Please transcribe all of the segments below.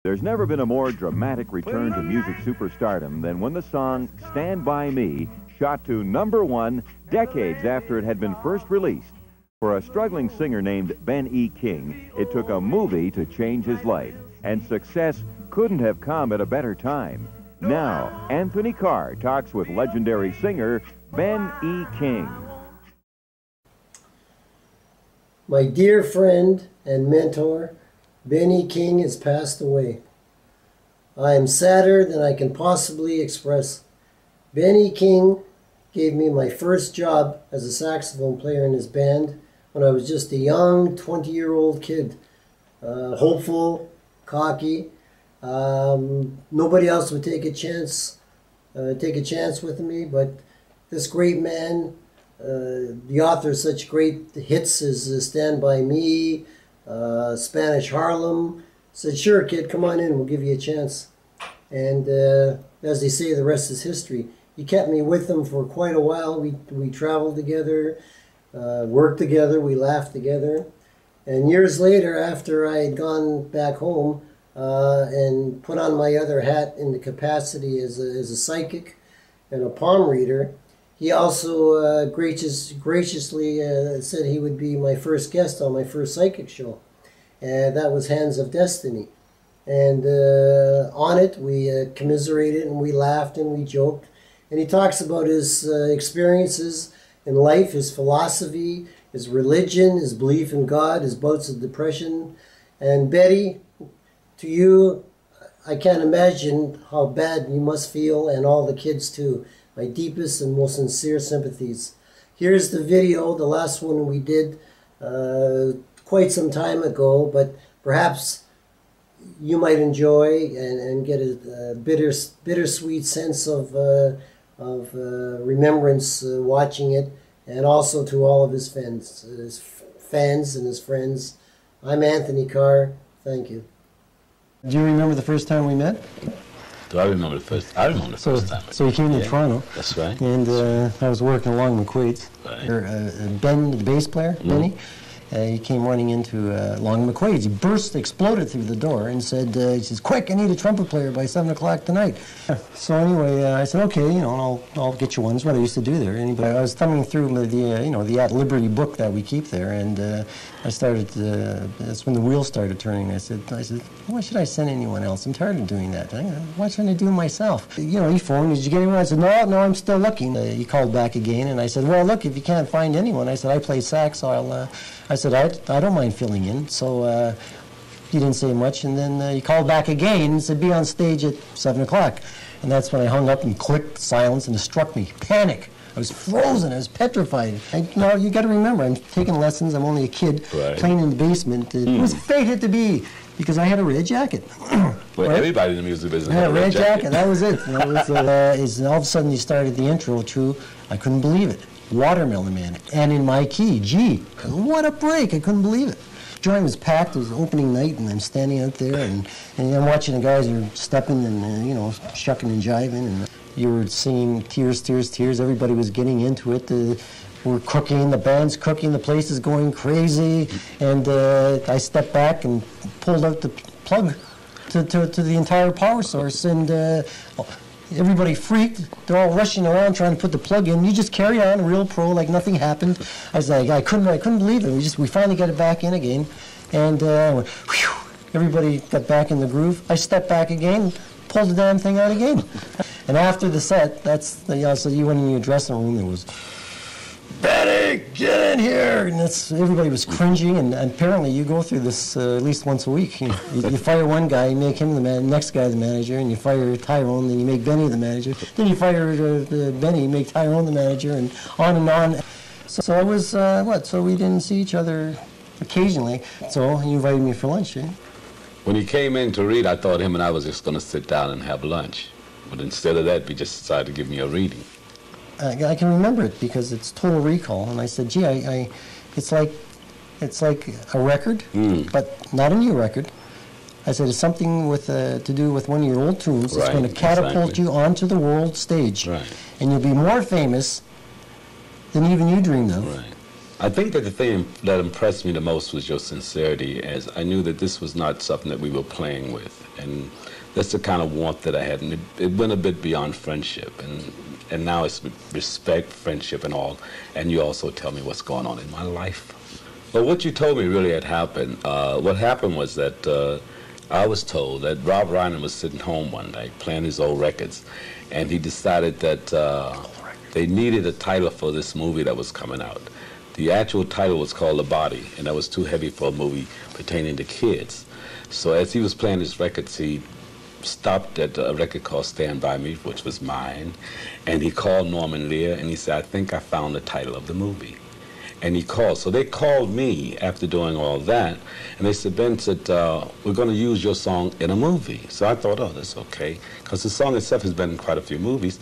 There's never been a more dramatic return to music superstardom than when the song Stand By Me shot to #1 decades after it had been first released. For a struggling singer named Ben E. King, it took a movie to change his life, and success couldn't have come at a better time. Now, Anthony Carr talks with legendary singer Ben E. King. My dear friend and mentor, Benny King, has passed away. I am sadder than I can possibly express. Benny King gave me my first job as a saxophone player in his band when I was just a young 20-year-old kid, hopeful, cocky. Nobody else would take a chance with me, but this great man, the author of such great hits as Stand By Me, Spanish Harlem, said, "Sure, kid, come on in, we'll give you a chance." And as they say, the rest is history. He kept me with him for quite a while. We traveled together, worked together, we laughed together. And years later, after I had gone back home and put on my other hat in the capacity as a psychic and a palm reader, he also graciously said he would be my first guest on my first psychic show. And that was Hands of Destiny. And on it, we commiserated and we laughed and we joked. And he talks about his experiences in life, his philosophy, his religion, his belief in God, his bouts of depression. And Betty, to you, I can't imagine how bad you must feel, and all the kids too. My deepest and most sincere sympathies. Here's the video, the last one we did quite some time ago, but perhaps you might enjoy and get a bittersweet sense of remembrance watching it, and also to all of his fans and his friends. I'm Anthony Carr. Thank you. Do you remember the first time we met? Do I remember the first? I remember the first time. So he came to Toronto. That's right. And I was working along McQuaid's. Right. Ben, the bass player, Benny, he came running into Long McQuaid's. He exploded through the door and said, he says, "Quick, I need a trumpet player by 7 o'clock tonight." So anyway, I said, "Okay, you know, I'll get you one." That's what I used to do there. Anyway, I was thumbing through the At Liberty book that we keep there, and I started. That's when the wheels started turning. I said, "Why should I send anyone else? I'm tired of doing that. Why shouldn't I do it myself?" He phoned. "Did you get anyone?" I said, "No, I'm still looking." He called back again, and I said, "Well, look, if you can't find anyone," I said, "I play sax, so I said, I don't mind filling in." So he didn't say much, and then he called back again and said, "Be on stage at 7 o'clock. And that's when I hung up and clicked silence, and it struck me. Panic. I was frozen. I was petrified. You got to remember, I'm taking lessons. I'm only a kid playing in the basement. It was fated to be, because I had a red jacket. Well, right? Everybody in the music business had had a red jacket. That was it. All of a sudden, he started the intro to, I couldn't believe it, Watermelon Man, and in my key, G. What a break! I couldn't believe it. Joint was packed. It was opening night, and I'm standing out there, and I'm watching the guys who are stepping and shucking and jiving, and you were singing Tears, Tears, Tears. Everybody was getting into it. We're cooking, the band's cooking, the place is going crazy, and I stepped back and pulled out the plug to the entire power source, and everybody freaked. They're all rushing around trying to put the plug in. You just carry on, real pro, like nothing happened. I was like, I couldn't believe it. We finally got it back in again, and whew, everybody got back in the groove. I stepped back again, pulled the damn thing out again. And after the set, so you went in your dressing room. There was, "Betty, get in here!" And everybody was cringing. And apparently, you go through this at least once a week. You fire one guy, you make him the next guy the manager, and you fire Tyrone, then you make Benny the manager. Then you fire Benny, you make Tyrone the manager, and on and on. So it was So we didn't see each other occasionally. So he invited me for lunch. Eh? When he came in to read, I thought him and I was just going to sit down and have lunch. But instead of that, we just decided to give me a reading. I can remember it because it's total recall. And I said, "Gee, it's like a record, but not a new record." I said, "It's something to do with one of your old tunes. It's going to catapult you onto the world stage, and you'll be more famous than even you dreamed of." Right. I think that the thing that impressed me the most was your sincerity, as I knew that this was not something that we were playing with. And that's the kind of warmth that I had. And it went a bit beyond friendship. And now it's respect, friendship, and all. And you also tell me what's going on in my life. Well, what you told me really had happened. What happened was that I was told that Rob Reiner was sitting home one night playing his old records, and he decided that they needed a title for this movie that was coming out. The actual title was called The Body, and that was too heavy for a movie pertaining to kids. So as he was playing his records, he stopped at a record called Stand By Me, which was mine, and he called Norman Lear, and he said, I think I found the title of the movie. And he called. So they called me after doing all that, and they said, Ben said, we're going to use your song in a movie. So I thought, oh, that's okay, because the song itself has been in quite a few movies.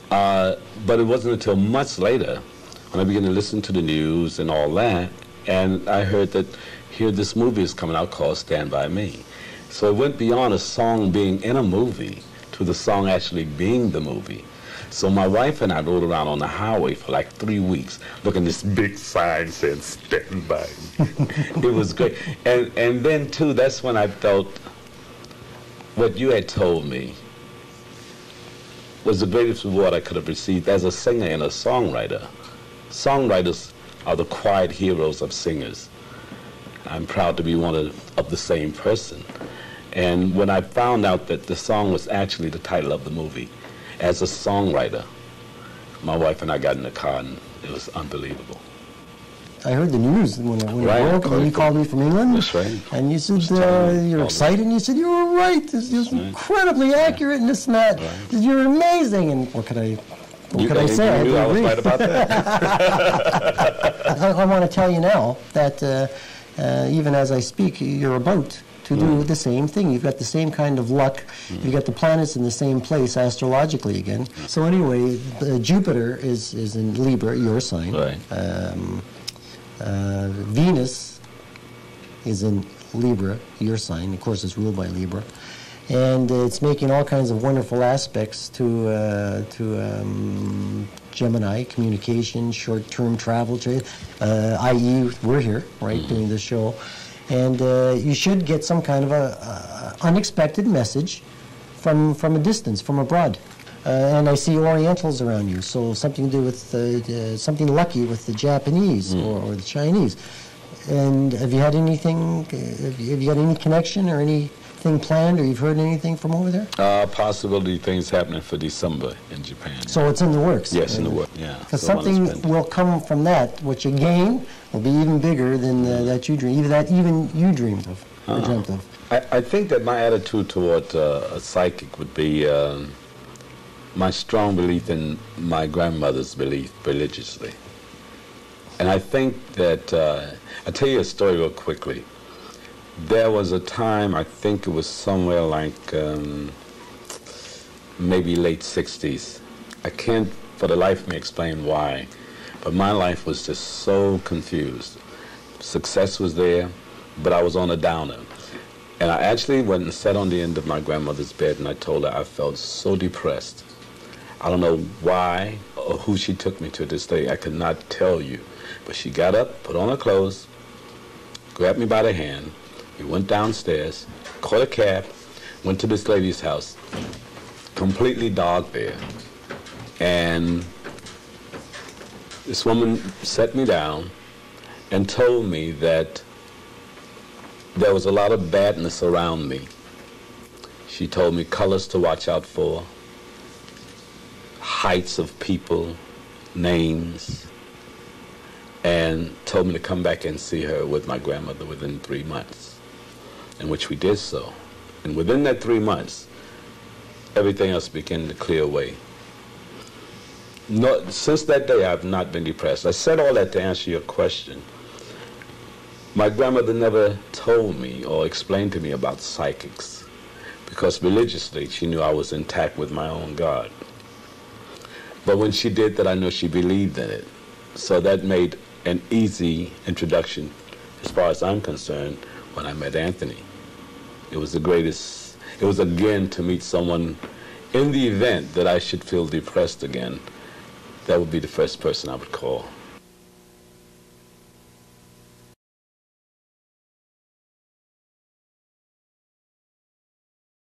But it wasn't until months later when I began to listen to the news and all that, and I heard that here this movie is coming out called Stand By Me. So it went beyond a song being in a movie to the song actually being the movie. So my wife and I rode around on the highway for like 3 weeks, looking at this big sign saying, Stand By Me. It was great. And then, too, that's when I felt what you had told me was the greatest reward I could have received as a singer and a songwriter. Songwriters are the quiet heroes of singers. I'm proud to be one of the same person. And when I found out that the song was actually the title of the movie, as a songwriter, my wife and I got in the car, and it was unbelievable. I heard the news when it broke, and you called me from England. That's right. And you said you're excited, and you said you were right. This is incredibly accurate, and this and that. Right. You're amazing. And what could I say? You knew I was right about that. I want to tell you now that even as I speak, you're about to do the same thing. You've got the same kind of luck. You've got the planets in the same place astrologically again. So anyway, Jupiter is in Libra, your sign. Right. Venus is in Libra, your sign. Of course, it's ruled by Libra. And it's making all kinds of wonderful aspects to Gemini, communication, short-term travel, i.e. we're here, right, doing this show. And you should get some kind of a unexpected message from a distance, from abroad. And I see Orientals around you, so something to do with something lucky with the Japanese or the Chinese. And have you had anything? Have you got any connection or anything planned, or you've heard anything from over there? Possibility things happening for December in Japan. So it's in the works. Yes, in the works. Yeah. Because something will come from that, which again will be even bigger than that you dreamed, even you dreamed of or dreamt of. I think that my attitude toward a psychic would be my strong belief in my grandmother's belief religiously. And I think that, I'll tell you a story real quickly. There was a time, I think it was somewhere like maybe late 60s. I can't for the life of me explain why, but my life was just so confused. Success was there, but I was on a downer. And I actually went and sat on the end of my grandmother's bed, and I told her I felt so depressed. I don't know why or who she took me to this day. I could not tell you. But she got up, put on her clothes, grabbed me by the hand. We went downstairs, caught a cab, went to this lady's house, completely dark there. And this woman set me down and told me that there was a lot of badness around me. She told me colors to watch out for, heights of people, names, and told me to come back and see her with my grandmother within 3 months, in which we did so. And within that 3 months, everything else began to clear away. No, since that day, I've not been depressed. I said all that to answer your question. My grandmother never told me or explained to me about psychics, because religiously she knew I was intact with my own God. But when she did that, I know she believed in it. So that made an easy introduction, as far as I'm concerned, when I met Anthony. It was the greatest. It was again to meet someone in the event that I should feel depressed again. That would be the first person I would call.